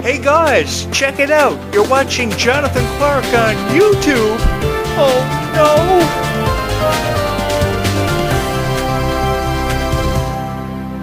Hey guys, check it out. You're watching Jonathan Clarke on YouTube. Oh no!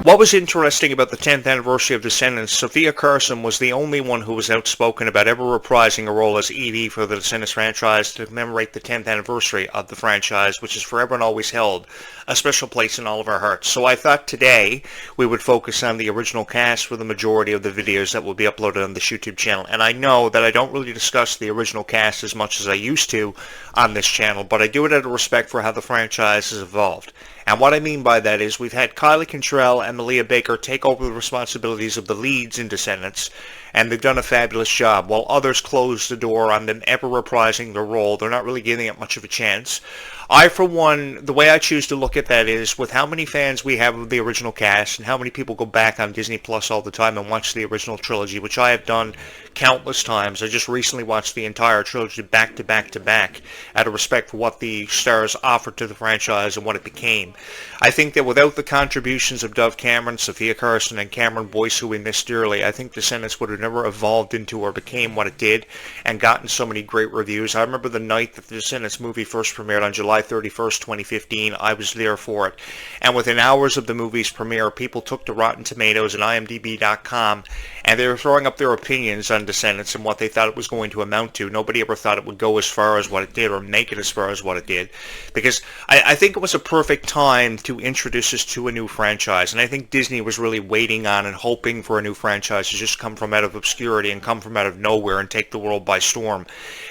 What was interesting about the 10th anniversary of Descendants, Sophia Carson was the only one who was outspoken about ever reprising a role as Edie for the Descendants franchise to commemorate the 10th anniversary of the franchise, which is forever and always held a special place in all of our hearts. So I thought today we would focus on the original cast for the majority of the videos that will be uploaded on this YouTube channel. And I know that I don't really discuss the original cast as much as I used to on this channel, but I do it out of respect for how the franchise has evolved. And what I mean by that is we've had Kylie Cantrell and Malia Baker take over the responsibilities of the leads in Descendants, and they've done a fabulous job. While others close the door on them ever reprising their role, they're not really giving it much of a chance. I, for one, the way I choose to look at that is with how many fans we have of the original cast and how many people go back on Disney Plus all the time and watch the original trilogy, which I have done countless times. I just recently watched the entire trilogy back to back to back out of respect for what the stars offered to the franchise and what it became. I think that without the contributions of Dove Cameron, Sophia Carson, and Cameron Boyce, who we miss dearly, I think Descendants would have never evolved into or became what it did and gotten so many great reviews. I remember the night that the Descendants movie first premiered on July 31st, 2015. I was there for it. And within hours of the movie's premiere, people took to Rotten Tomatoes and IMDb.com, and they were throwing up their opinions on Descendants and what they thought it was going to amount to. Nobody ever thought it would go as far as what it did or make it as far as what it did, because I think it was a perfect time to introduce us to a new franchise, and I think Disney was really waiting on and hoping for a new franchise to just come from out of obscurity and come from out of nowhere and take the world by storm.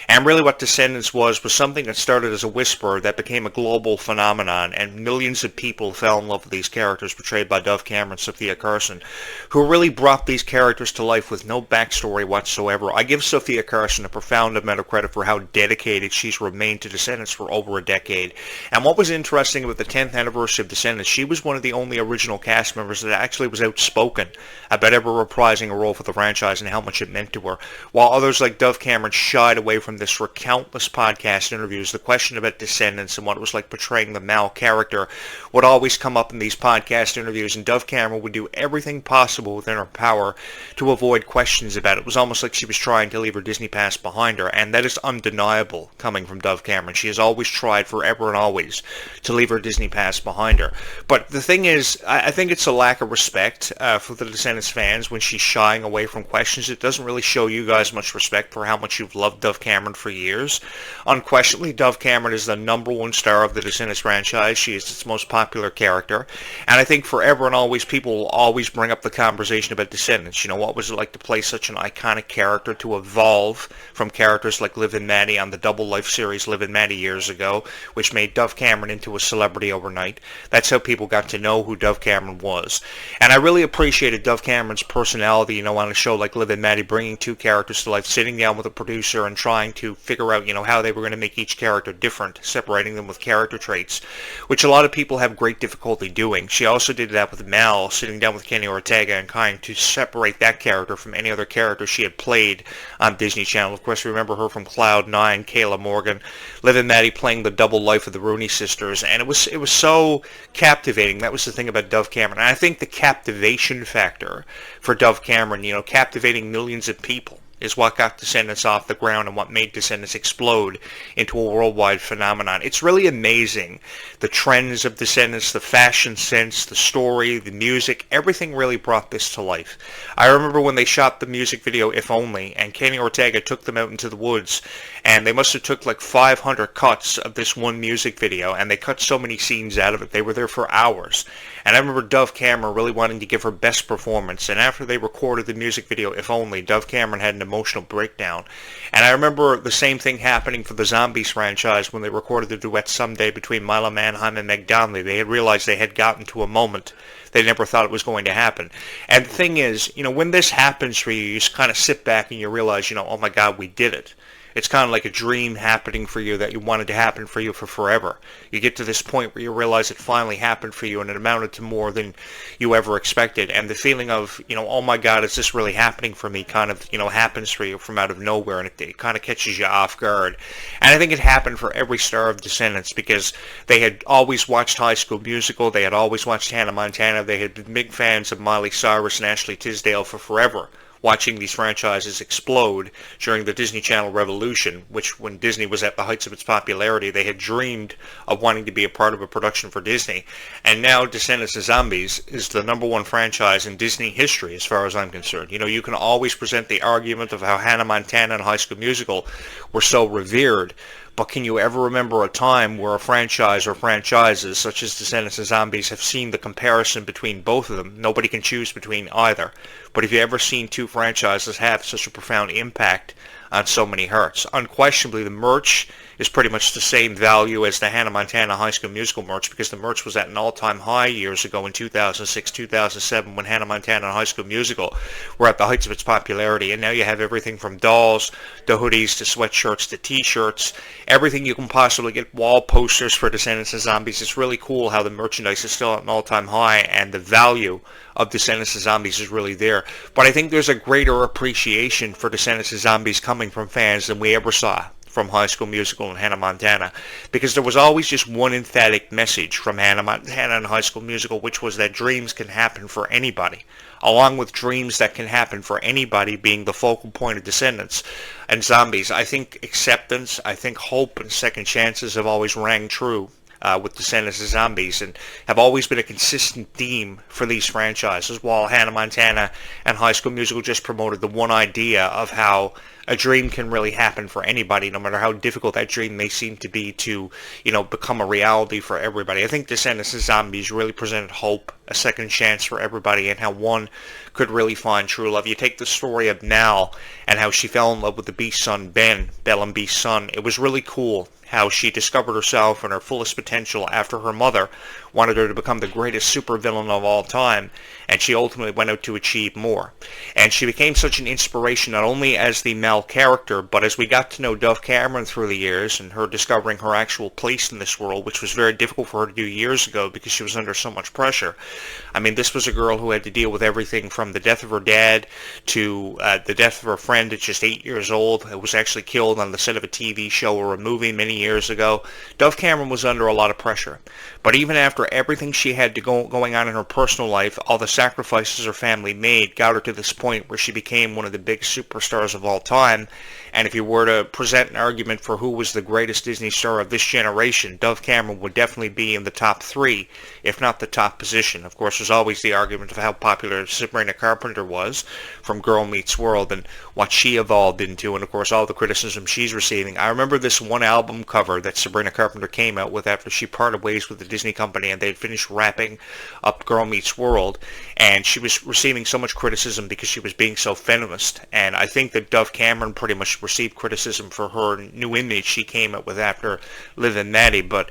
And really what Descendants was something that started as a whisper that became a global phenomenon, and millions of people fell in love with these characters portrayed by Dove Cameron and Sophia Carson, who really brought these characters to life with no backstory whatsoever. I give Sophia Carson a profound amount of credit for how dedicated she's remained to Descendants for over a decade. And what was interesting about the 10th anniversary of Descendants, she was one of the only original cast members that actually was outspoken about ever reprising a role for the franchise and how much it meant to her. While others like Dove Cameron shied away from this for countless podcast interviews, the question about Descendants and what it was like portraying the Mal character would always come up in these podcast interviews, and Dove Cameron would do everything possible within her power to avoid questions about it. It was almost like she was trying to leave her Disney past behind her, and that is undeniable coming from Dove Cameron. She has always tried forever and always to leave her Disney past behind her. But the thing is, I think it's a lack of respect for the Descendants fans when she's shying away from questions. It doesn't really show you guys much respect for how much you've loved Dove Cameron for years. Unquestionably, Dove Cameron is the number one star of the Descendants franchise. She is its most popular character, and I think forever and always people will always bring up the conversation about Descendants. You know, what was it like to play such an iconic character, to evolve from characters like Liv and Maddie on the Double Life series Liv and Maddie years ago, which made Dove Cameron into a celebrity overnight. That's how people got to know who Dove Cameron was. And I really appreciated Dove Cameron's personality, you know, on a show like Liv and Maddie, bringing two characters to life, sitting down with a producer and trying to figure out, you know, how they were going to make each character different, separating them with character traits, which a lot of people have great difficulty doing. She also did that with Mal, sitting down with Kenny Ortega and trying to separate that character from any other character she had played on Disney Channel. Of course, remember her from Cloud 9, Kayla Morgan, Liv and Maddie playing the double life of the Rooney sisters, and it was so captivating. That was the thing about Dove Cameron. And I think the captivation factor for Dove Cameron, you know, captivating millions of people, is what got Descendants off the ground and what made Descendants explode into a worldwide phenomenon. It's really amazing, the trends of Descendants, the fashion sense, the story, the music, everything really brought this to life. I remember when they shot the music video If Only, and Kenny Ortega took them out into the woods, and they must have took like 500 cuts of this one music video, and they cut so many scenes out of it. They were there for hours. And I remember Dove Cameron really wanting to give her best performance, and after they recorded the music video If Only, Dove Cameron had an emotional breakdown. And I remember the same thing happening for the Zombies franchise when they recorded the duet Someday between Mila Manheim and Meg Donnelly. They had realized they had gotten to a moment they never thought it was going to happen. And the thing is, you know, when this happens for you, you just kind of sit back and you realize, you know, oh my God, we did it. It's kind of like a dream happening for you that you wanted to happen for you for forever. You get to this point where you realize it finally happened for you and it amounted to more than you ever expected. And the feeling of, you know, oh my God, is this really happening for me kind of, you know, happens for you from out of nowhere, and it kind of catches you off guard. And I think it happened for every star of Descendants because they had always watched High School Musical, they had always watched Hannah Montana, they had been big fans of Miley Cyrus and Ashley Tisdale for forever, watching these franchises explode during the Disney Channel revolution, which when Disney was at the heights of its popularity, they had dreamed of wanting to be a part of a production for Disney. And now Descendants of Zombies is the #1 franchise in Disney history as far as I'm concerned. You know, you can always present the argument of how Hannah Montana and High School Musical were so revered, but can you ever remember a time where a franchise or franchises such as Descendants of Zombies have seen the comparison between both of them? Nobody can choose between either. But have you ever seen two franchises have such a profound impact on so many hearts? Unquestionably, the merch is pretty much the same value as the Hannah Montana High School Musical merch, because the merch was at an all-time high years ago in 2006, 2007, when Hannah Montana and High School Musical were at the heights of its popularity. And now you have everything from dolls to hoodies to sweatshirts to t-shirts, everything you can possibly get, wall posters for Descendants of Zombies. It's really cool how the merchandise is still at an all-time high, and the value of Descendants of Zombies is really there. But I think there's a greater appreciation for Descendants of Zombies coming from fans than we ever saw from High School Musical and Hannah Montana, because there was always just one emphatic message from Hannah Montana and High School Musical, which was that dreams can happen for anybody, along with dreams that can happen for anybody being the focal point of Descendants and Zombies. I think acceptance, I think hope and second chances have always rang true with Descendants of Zombies, and have always been a consistent theme for these franchises, while Hannah Montana and High School Musical just promoted the one idea of how a dream can really happen for anybody, no matter how difficult that dream may seem to be to, you know, become a reality for everybody. I think Descendants of Zombies really presented hope, a second chance for everybody, and how one could really find true love. You take the story of Nal and how she fell in love with the Beast's son, Ben, Belle and Beast's son. It was really cool how she discovered herself and her fullest potential after her mother wanted her to become the greatest supervillain of all time, and she ultimately went out to achieve more. And she became such an inspiration not only as the Mel character, but as we got to know Dove Cameron through the years and her discovering her actual place in this world, which was very difficult for her to do years ago because she was under so much pressure. I mean, this was a girl who had to deal with everything from the death of her dad to the death of her friend at just 8 years old, who was actually killed on the set of a TV show or a movie many years ago. Dove Cameron was under a lot of pressure. But even after everything she had going on in her personal life, all the sacrifices her family made got her to this point where she became one of the big superstars of all time. And if you were to present an argument for who was the greatest Disney star of this generation, Dove Cameron would definitely be in the top 3, if not the top position. Of course, there's always the argument of how popular Sabrina Carpenter was from Girl Meets World and what she evolved into, and of course all the criticism she's receiving. I remember this one album cover that Sabrina Carpenter came out with after she parted ways with the Disney company and they had finished wrapping up Girl Meets World, and she was receiving so much criticism because she was being so feminist. And I think that Dove Cameron pretty much received criticism for her new image she came up with after Liv and Maddie, but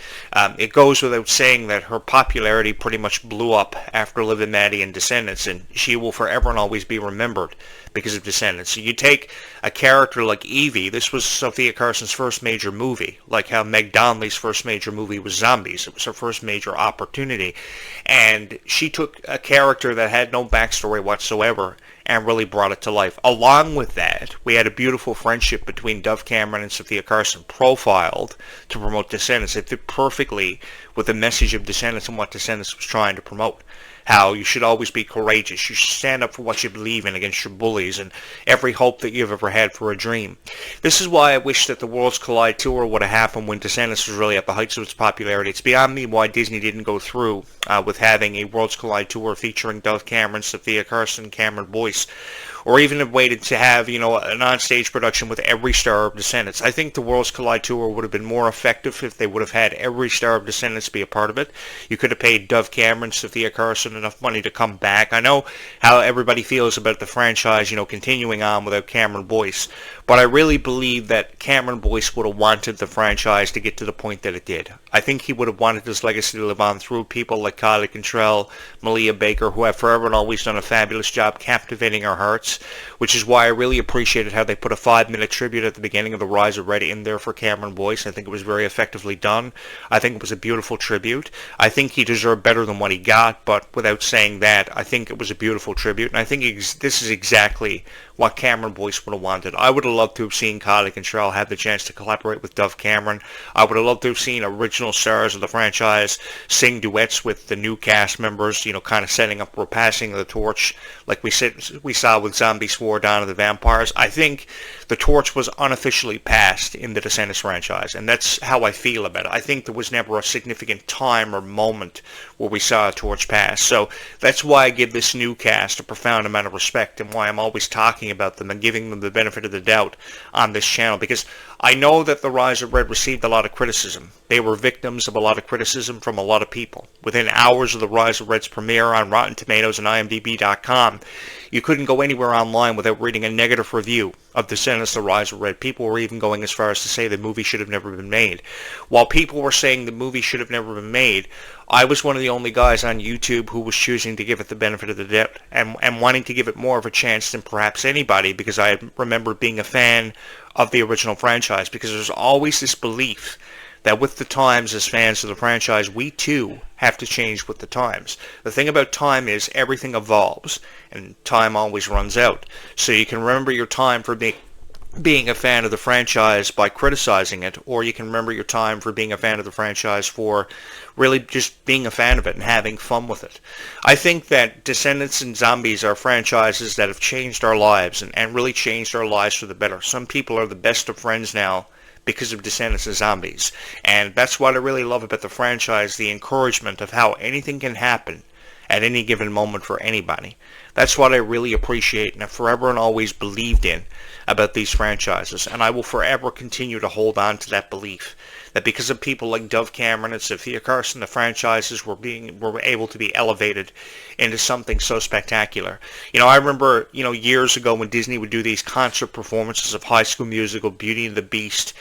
it goes without saying that her popularity pretty much blew up after Liv and Maddie and Descendants, and she will forever and always be remembered because of Descendants. So you take a character like Evie, this was Sophia Carson's first major movie, like how Meg Donnelly's first major movie was Zombies. It was her first major opportunity, and she took a character that had no backstory whatsoever and really brought it to life. Along with that, we had a beautiful friendship between Dove Cameron and Sophia Carson profiled to promote Descendants. It fit perfectly with the message of Descendants and what Descendants was trying to promote. How you should always be courageous. You should stand up for what you believe in against your bullies and every hope that you've ever had for a dream. This is why I wish that the Worlds Collide tour would have happened when Descendants was really at the heights of its popularity. It's beyond me why Disney didn't go through with having a Worlds Collide tour featuring Dove Cameron, Sophia Carson, Cameron Boyce, or even have waited to have, you know, an on-stage production with every star of Descendants. I think the Worlds Collide tour would have been more effective if they would have had every star of Descendants be a part of it. You could have paid Dove Cameron, Sophia Carson enough money to come back. I know how everybody feels about the franchise, you know, continuing on without Cameron Boyce, but I really believe that Cameron Boyce would have wanted the franchise to get to the point that it did. I think he would have wanted his legacy to live on through people like Kylie Cantrell, Malia Baker, who have forever and always done a fabulous job captivating our hearts, which is why I really appreciated how they put a 5-minute tribute at the beginning of The Rise of Red in there for Cameron Boyce. I think it was very effectively done. I think it was a beautiful tribute. I think he deserved better than what he got, but without saying that, I think it was a beautiful tribute, and I think this is exactly what Cameron Boyce would have wanted. I would have loved to have seen Kylie Cantrell have the chance to collaborate with Dove Cameron. I would have loved to have seen original stars of the franchise sing duets with the new cast members, you know, kind of setting up, we're passing the torch like we saw with zombies swore down to the vampires. I think the torch was unofficially passed in the Descendants franchise, and that's how I feel about it. I think there was never a significant time or moment where we saw a torch pass. So that's why I give this new cast a profound amount of respect, and why I'm always talking about them and giving them the benefit of the doubt on this channel, because I know that The Rise of Red received a lot of criticism. They were victims of a lot of criticism from a lot of people. Within hours of The Rise of Red's premiere on Rotten Tomatoes and IMDb.com, you couldn't go anywhere online without reading a negative review of Descendants: The Rise of Red. People were even going as far as to say the movie should have never been made. While people were saying the movie should have never been made, I was one of the only guys on YouTube who was choosing to give it the benefit of the doubt and wanting to give it more of a chance than perhaps anybody, because I remember being a fan of the original franchise, because there's always this belief that with the times, as fans of the franchise, we too have to change with the times. The thing about time is everything evolves, and time always runs out. So you can remember your time for being a fan of the franchise by criticizing it, or you can remember your time for being a fan of the franchise for really just being a fan of it and having fun with it. I think that Descendants and Zombies are franchises that have changed our lives and really changed our lives for the better. Some people are the best of friends now because of Descendants and Zombies. And that's what I really love about the franchise, the encouragement of how anything can happen at any given moment for anybody. That's what I really appreciate and have forever and always believed in about these franchises. And I will forever continue to hold on to that belief, that because of people like Dove Cameron and Sophia Carson, the franchises were able to be elevated into something so spectacular. I remember, years ago when Disney would do these concert performances of High School Musical, Beauty and the Beast,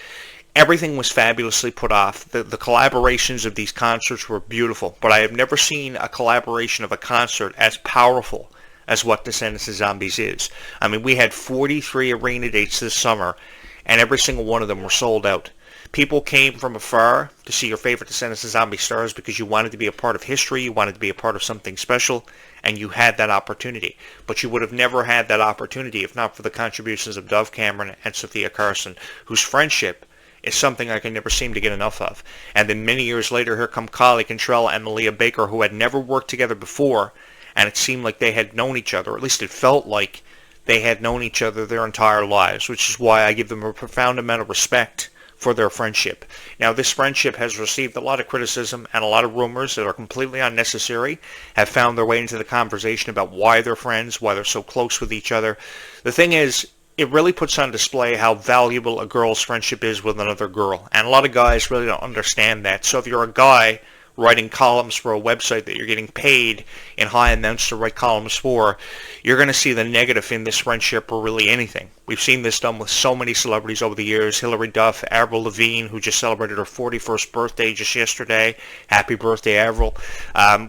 everything was fabulously put off. The collaborations of these concerts were beautiful, but I have never seen a collaboration of a concert as powerful as what Descendants and Zombies is. I mean, we had 43 arena dates this summer, and every single one of them were sold out. People came from afar to see your favorite Descendants and Zombie stars because you wanted to be a part of history, you wanted to be a part of something special, and you had that opportunity. But you would have never had that opportunity if not for the contributions of Dove Cameron and Sophia Carson, whose friendship is something I can never seem to get enough of. And then many years later, here come Kylie Cantrell and Malia Baker, who had never worked together before, and it seemed like they had known each other, or at least it felt like they had known each other their entire lives, which is why I give them a profound amount of respect for their friendship. Now, this friendship has received a lot of criticism, and a lot of rumors that are completely unnecessary have found their way into the conversation about why they're friends, why they're so close with each other. The thing is, it really puts on display how valuable a girl's friendship is with another girl, and a lot of guys really don't understand that. So if you're a guy writing columns for a website that you're getting paid in high amounts to write columns for, you're going to see the negative in this friendship or really anything. We've seen this done with so many celebrities over the years. Hilary Duff, Avril Lavigne, who just celebrated her 41st birthday just yesterday. Happy birthday, Avril.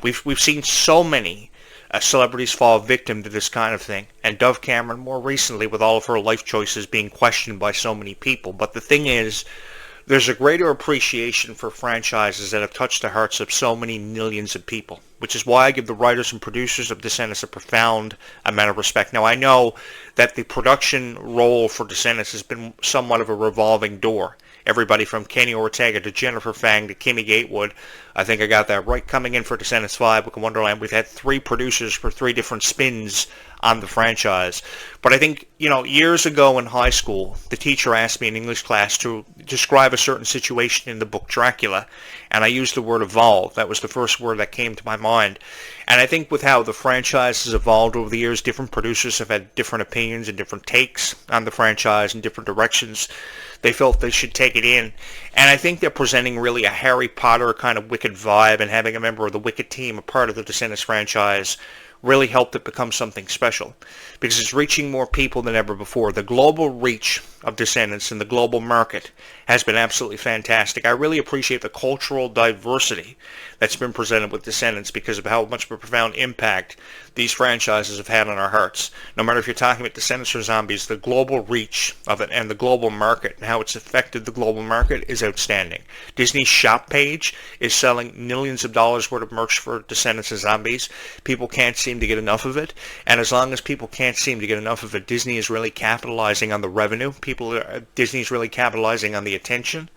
We've seen so many celebrities fall victim to this kind of thing. And Dove Cameron more recently with all of her life choices being questioned by so many people. But the thing is, there's a greater appreciation for franchises that have touched the hearts of so many millions of people, which is why I give the writers and producers of Descendants a profound amount of respect. Now, I know that the production role for Descendants has been somewhat of a revolving door. Everybody from Kenny Ortega to Jennifer Fang to Kimmy Gatewood, I think I got that right, coming in for Descendants 5, Book of Wonderland. We've had 3 producers for 3 different spins on the franchise. But I think, years ago in high school, the teacher asked me in English class to describe a certain situation in the book Dracula, and I used the word evolve. That was the first word that came to my mind. And I think with how the franchise has evolved over the years, different producers have had different opinions and different takes on the franchise and different directions they felt they should take it in. And I think they're presenting really a Harry Potter kind of Wicked vibe, and having a member of the Wicked team, a part of the Descendants franchise, really helped it become something special, because it's reaching more people than ever before. The global reach of Descendants and the global market has been absolutely fantastic. I really appreciate the cultural diversity that's been presented with Descendants because of how much of a profound impact these franchises have had on our hearts. No matter if you're talking about Descendants or Zombies, the global reach of it and the global market and how it's affected the global market is outstanding. Disney's shop page is selling millions of dollars worth of merch for Descendants and Zombies. People can't seem to get enough of it, and as long as people can't seem to get enough of it, Disney is really capitalizing on the revenue. Disney's really capitalizing on the attention,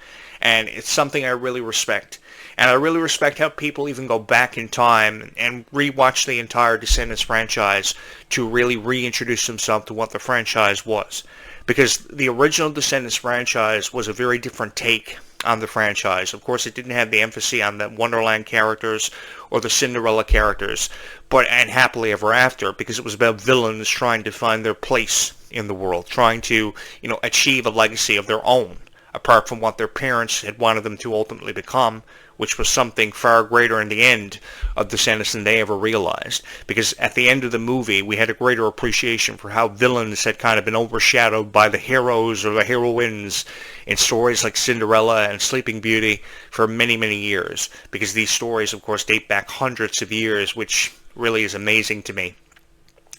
and it's something I really respect. And I really respect how people even go back in time and rewatch the entire Descendants franchise to really reintroduce themselves to what the franchise was. Because the original Descendants franchise was a very different take on the franchise. Of course, it didn't have the emphasis on the Wonderland characters or the Cinderella characters, and Happily Ever After, because it was about villains trying to find their place in the world, trying to, achieve a legacy of their own, apart from what their parents had wanted them to ultimately become, which was something far greater in the end of Descendants than they ever realized. Because at the end of the movie, we had a greater appreciation for how villains had kind of been overshadowed by the heroes or the heroines in stories like Cinderella and Sleeping Beauty for many, many years. Because these stories, of course, date back hundreds of years, which really is amazing to me.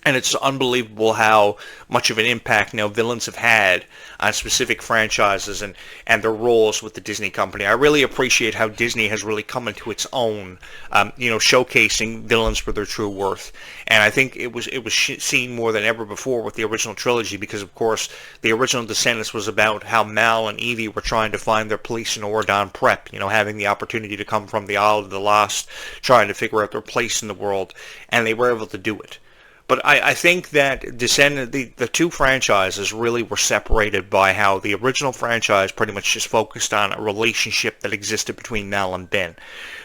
And it's unbelievable how much of an impact villains have had on specific franchises and their roles with the Disney company. I really appreciate how Disney has really come into its own, showcasing villains for their true worth. And I think it was seen more than ever before with the original trilogy, because of course the original Descendants was about how Mal and Evie were trying to find their place in Ordon Prep, having the opportunity to come from the Isle of the Lost, trying to figure out their place in the world, and they were able to do it. But I think that the two franchises really were separated by how the original franchise pretty much just focused on a relationship that existed between Mal and Ben.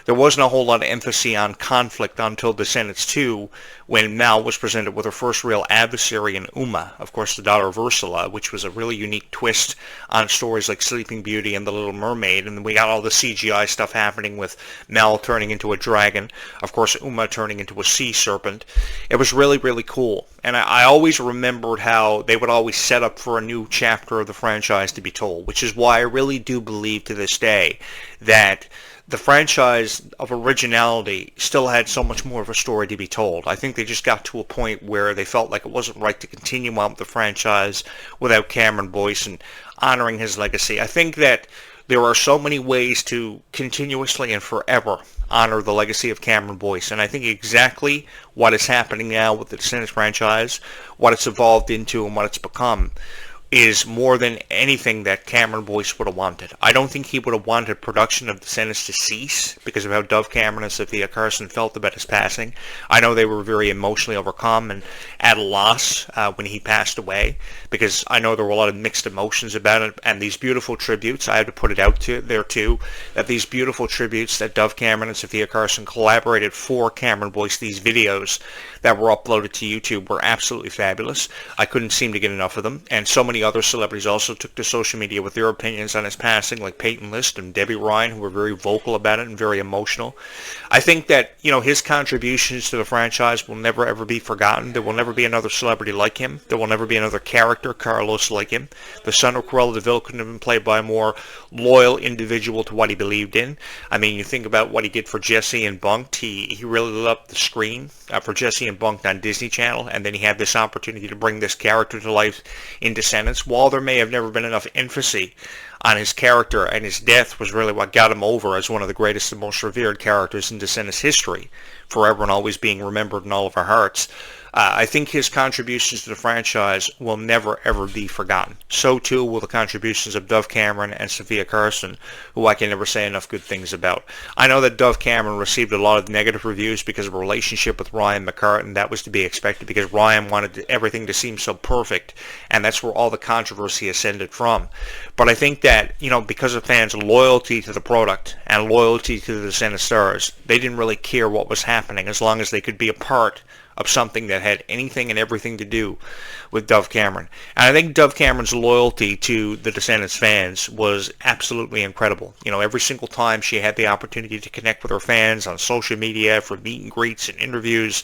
There wasn't a whole lot of emphasis on conflict until Descendants 2, when Mal was presented with her first real adversary in Uma, of course the daughter of Ursula, which was a really unique twist on stories like Sleeping Beauty and The Little Mermaid. And then we got all the CGI stuff happening with Mal turning into a dragon, of course Uma turning into a sea serpent. It was really, really cool. And I always remembered how they would always set up for a new chapter of the franchise to be told, which is why I really do believe to this day that the franchise of originality still had so much more of a story to be told. I think they just got to a point where they felt like it wasn't right to continue on with the franchise without Cameron Boyce and honoring his legacy. I think that there are so many ways to continuously and forever honor the legacy of Cameron Boyce, and I think exactly what is happening now with the Descendants franchise, what it's evolved into and what it's become, is more than anything that Cameron Boyce would have wanted. I don't think he would have wanted production of Descendants to cease because of how Dove Cameron and Sophia Carson felt about his passing. I know they were very emotionally overcome and at a loss when he passed away, because I know there were a lot of mixed emotions about it. And these beautiful tributes, I had to put it out there too, that these beautiful tributes that Dove Cameron and Sophia Carson collaborated for Cameron Boyce, these videos that were uploaded to YouTube, were absolutely fabulous. I couldn't seem to get enough of them. And so many other celebrities also took to social media with their opinions on his passing, like Peyton List and Debbie Ryan, who were very vocal about it and very emotional. I think that, his contributions to the franchise will never ever be forgotten. There will never be another celebrity like him. There will never be another character, Carlos, like him. The son of Cruella de Vil couldn't have been played by a more loyal individual to what he believed in. I mean, you think about what he did for Jesse and Bunked. He really lit up the screen for Jesse and Bunked on Disney Channel, and then he had this opportunity to bring this character to life in Descendants. While there may have never been enough emphasis on his character, and his death was really what got him over as one of the greatest and most revered characters in Descendants history, forever and always being remembered in all of our hearts, I think his contributions to the franchise will never ever be forgotten. So too will the contributions of Dove Cameron and Sophia Carson, who I can never say enough good things about. I know that Dove Cameron received a lot of negative reviews because of a relationship with Ryan McCartan. That was to be expected because Ryan wanted everything to seem so perfect, and that's where all the controversy ascended from. But I think that, because of fans' loyalty to the product and loyalty to the Descendants stars, they didn't really care what was happening as long as they could be a part of something that had anything and everything to do with Dove Cameron. And I think Dove Cameron's loyalty to the Descendants fans was absolutely incredible. Every single time she had the opportunity to connect with her fans on social media for meet and greets and interviews,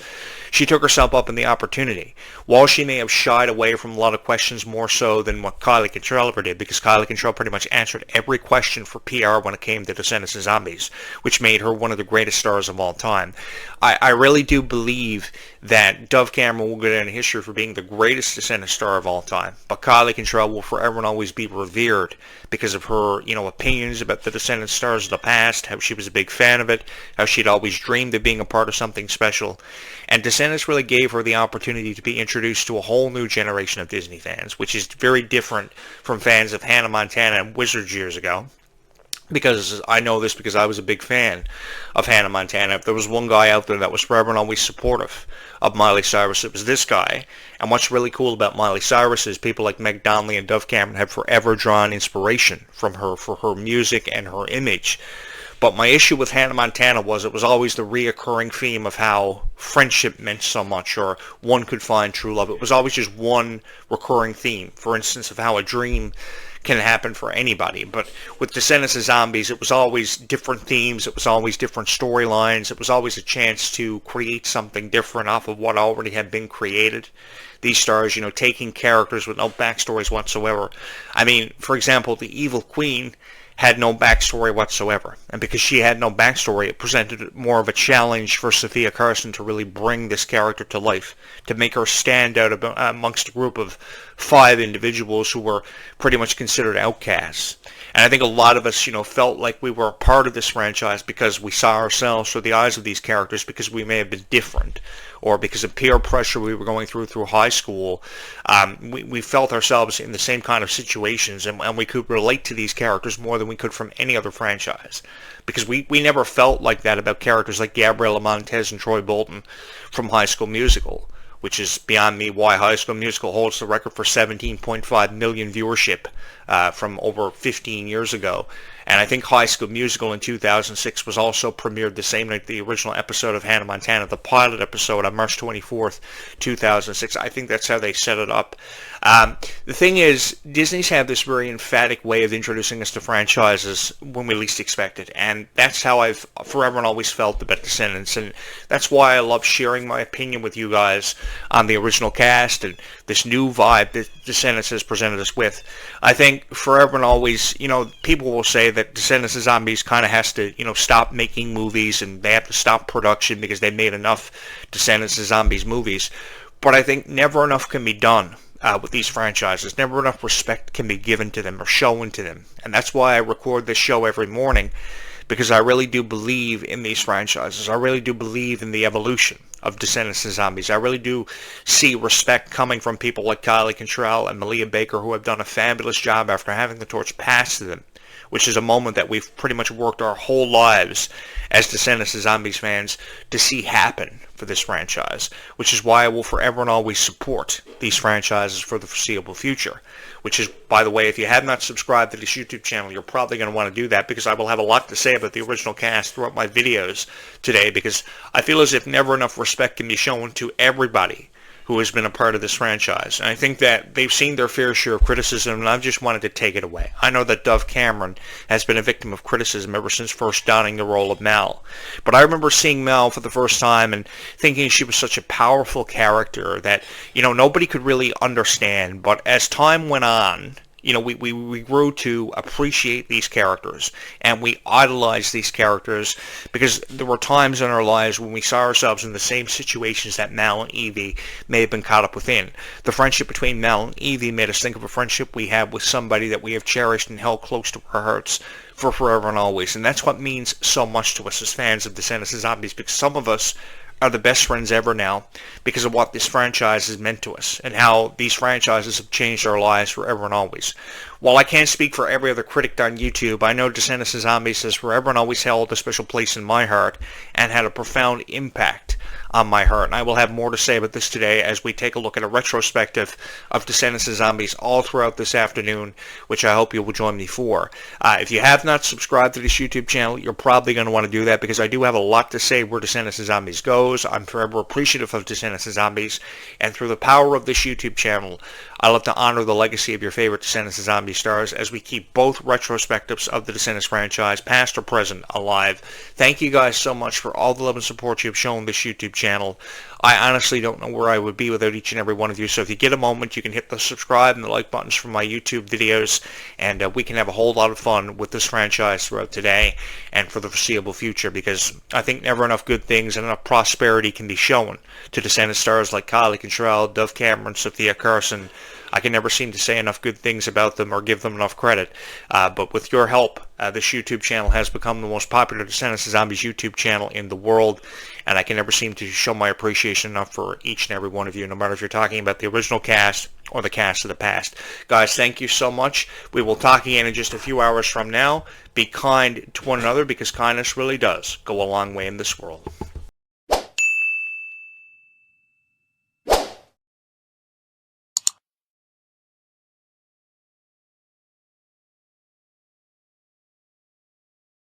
she took herself up in the opportunity. While she may have shied away from a lot of questions more so than what Kylie Cantrell ever did, because Kylie Cantrell pretty much answered every question for PR when it came to Descendants and Zombies, which made her one of the greatest stars of all time. I really do believe that Dove Cameron will go down in history for being the greatest Descendants star of all time. But Kylie Cantrell will forever and always be revered because of her, opinions about the Descendants stars of the past, how she was a big fan of it, how she'd always dreamed of being a part of something special. And Descendants really gave her the opportunity to be introduced to a whole new generation of Disney fans, which is very different from fans of Hannah Montana and Wizards years ago. because I know this because I was a big fan of Hannah Montana. If there was one guy out there that was forever and always supportive of Miley Cyrus, it was this guy. And what's really cool about Miley Cyrus is people like Meg Donnelly and Dove Cameron have forever drawn inspiration from her for her music and her image. But my issue with Hannah Montana was it was always the reoccurring theme of how friendship meant so much, or one could find true love. It was always just one recurring theme, for instance, of how a dream can happen for anybody. But with Descendants of Zombies, it was always different themes, it was always different storylines, it was always a chance to create something different off of what already had been created. These stars, taking characters with no backstories whatsoever. I mean, for example, the Evil Queen had no backstory whatsoever. And because she had no backstory, it presented more of a challenge for Sophia Carson to really bring this character to life, to make her stand out amongst a group of 5 individuals who were pretty much considered outcasts. And I think a lot of us, felt like we were a part of this franchise because we saw ourselves through the eyes of these characters, because we may have been different, or because of peer pressure we were going through high school. We felt ourselves in the same kind of situations, and we could relate to these characters more than we could from any other franchise. Because we never felt like that about characters like Gabriela Montez and Troy Bolton from High School Musical, which is beyond me why High School Musical holds the record for 17.5 million viewership from over 15 years ago. And I think High School Musical in 2006 was also premiered the same night the original episode of Hannah Montana, the pilot episode, on March 24th, 2006. I think that's how they set it up. The thing is, Disney's had this very emphatic way of introducing us to franchises when we least expect it. And that's how I've forever and always felt about Descendants. And that's why I love sharing my opinion with you guys on the original cast and this new vibe that Descendants has presented us with. I think forever and always, people will say that Descendants of Zombies kind of has to, stop making movies, and they have to stop production because they made enough Descendants of Zombies movies. But I think never enough can be done with these franchises. Never enough respect can be given to them or shown to them. And that's why I record this show every morning, because I really do believe in these franchises. I really do believe in the evolution of Descendants of Zombies. I really do see respect coming from people like Kylie Cantrell and Malia Baker, who have done a fabulous job after having the torch passed to them, which is a moment that we've pretty much worked our whole lives as Descendants of Zombies fans to see happen for this franchise, which is why I will forever and always support these franchises for the foreseeable future. Which is, by the way, if you have not subscribed to this YouTube channel, you're probably going to want to do that, because I will have a lot to say about the original cast throughout my videos today, because I feel as if never enough respect can be shown to everybody who has been a part of this franchise. And I think that they've seen their fair share of criticism, and I've just wanted to take it away. I know that Dove Cameron has been a victim of criticism ever since first donning the role of Mel. But I remember seeing Mel for the first time and thinking she was such a powerful character that, nobody could really understand. But as time went on, we grew to appreciate these characters, and we idolized these characters, because there were times in our lives when we saw ourselves in the same situations that Mal and Evie may have been caught up within. The friendship between Mal and Evie made us think of a friendship we have with somebody that we have cherished and held close to our hearts for forever and always. And that's what means so much to us as fans of Descendants of Zombies, because some of us are the best friends ever now because of what this franchise has meant to us and how these franchises have changed our lives forever and always. While I can't speak for every other critic on YouTube, I know Descendants of Zombies has forever and always held a special place in my heart and had a profound impact on my heart. And I will have more to say about this today as we take a look at a retrospective of Descendants of Zombies all throughout this afternoon, which I hope you will join me for. If you have not subscribed to this YouTube channel, you're probably going to want to do that, because I do have a lot to say where Descendants of Zombies goes. I'm forever appreciative of Descendants of Zombies, and through the power of this YouTube channel, I love to honor the legacy of your favorite Descendants of Zombies stars as we keep both retrospectives of the Descendants franchise, past or present, alive. Thank you guys so much for all the love and support you have shown this YouTube channel. I honestly don't know where I would be without each and every one of you, so if you get a moment, you can hit the subscribe and the like buttons for my YouTube videos, and we can have a whole lot of fun with this franchise throughout today and for the foreseeable future, because I think never enough good things and enough prosperity can be shown to Descendants stars like Kylie Cantrell, Dove Cameron, Sophia Carson. I can never seem to say enough good things about them or give them enough credit, but with your help, this YouTube channel has become the most popular Descendants of Zombies YouTube channel in the world, and I can never seem to show my appreciation enough for each and every one of you, no matter if you're talking about the original cast or the cast of the past. Guys, thank you so much. We will talk again in just a few hours from now. Be kind to one another, because kindness really does go a long way in this world.